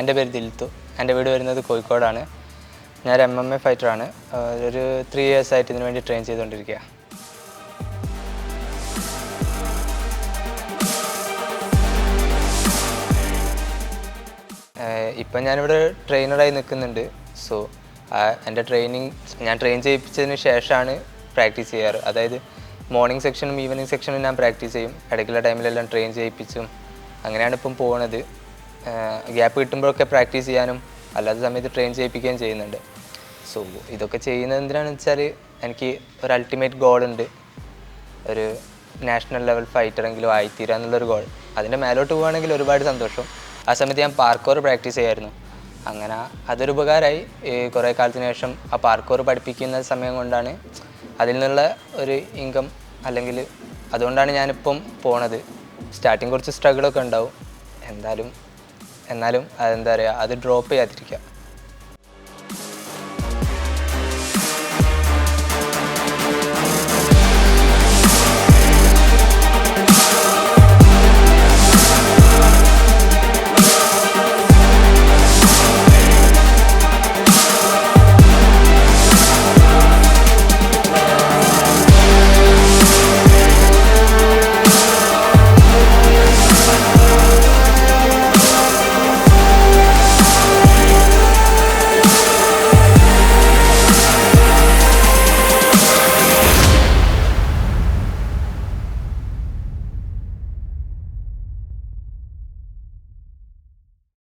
എൻ്റെ പേര് ദിൽത്തു. എൻ്റെ വീട് വരുന്നത് കോഴിക്കോടാണ്. ഞാൻ MMA ഫൈറ്ററാണ്. ഒരു 3 years ആയിട്ട് ഇതിനു വേണ്ടി ട്രെയിൻ ചെയ്തുകൊണ്ടിരിക്കുക. ഇപ്പം ഞാനിവിടെ ട്രെയിനറായി നിൽക്കുന്നുണ്ട്. സോ എൻ്റെ ഞാൻ ട്രെയിൻ ചെയ്യിപ്പിച്ചതിന് ശേഷമാണ് പ്രാക്ടീസ് ചെയ്യാറ്. അതായത് മോർണിംഗ് സെക്ഷനും ഈവനിങ് സെക്ഷനും ഞാൻ പ്രാക്ടീസ് ചെയ്യും. ഇടയ്ക്കുള്ള ടൈമിലെല്ലാം ട്രെയിൻ ചെയ്യിപ്പിച്ചും അങ്ങനെയാണ് ഇപ്പം പോകുന്നത്. ഗ്യാപ്പ് കിട്ടുമ്പോഴൊക്കെ പ്രാക്ടീസ് ചെയ്യാനും അല്ലാത്ത സമയത്ത് ട്രെയിൻ ചെയ്യിപ്പിക്കുകയും ചെയ്യുന്നുണ്ട്. സോ ഇതൊക്കെ ചെയ്യുന്നത് എന്തിനാണെന്ന് വെച്ചാൽ എനിക്ക് ഒരു അൾട്ടിമേറ്റ് ഗോളുണ്ട്. ഒരു നാഷണൽ ലെവൽ ഫൈറ്ററെങ്കിലും ആയിത്തീരുക എന്നുള്ളൊരു ഗോൾ. അതിൻ്റെ മേലോട്ട് പോവുകയാണെങ്കിൽ ഒരുപാട് സന്തോഷം. ആ സമയത്ത് ഞാൻ പാർക്കോർ പ്രാക്ടീസ് ചെയ്യായിരുന്നു. അങ്ങനെ അതൊരു ഉപകാരമായി. കുറേ കാലത്തിന് ശേഷം ആ പാർക്കോർ പഠിപ്പിക്കുന്ന സമയം കൊണ്ടാണ് അതിൽ നിന്നുള്ള ഒരു ഇൻകം, അല്ലെങ്കിൽ അതുകൊണ്ടാണ് ഞാനിപ്പം പോണത്. സ്റ്റാർട്ടിങ് കുറച്ച് സ്ട്രഗിളൊക്കെ ഉണ്ടാവും. എന്നാലും അതെന്താ പറയുക, അത് ഡ്രോപ്പ് ചെയ്യാതിരിക്കുക.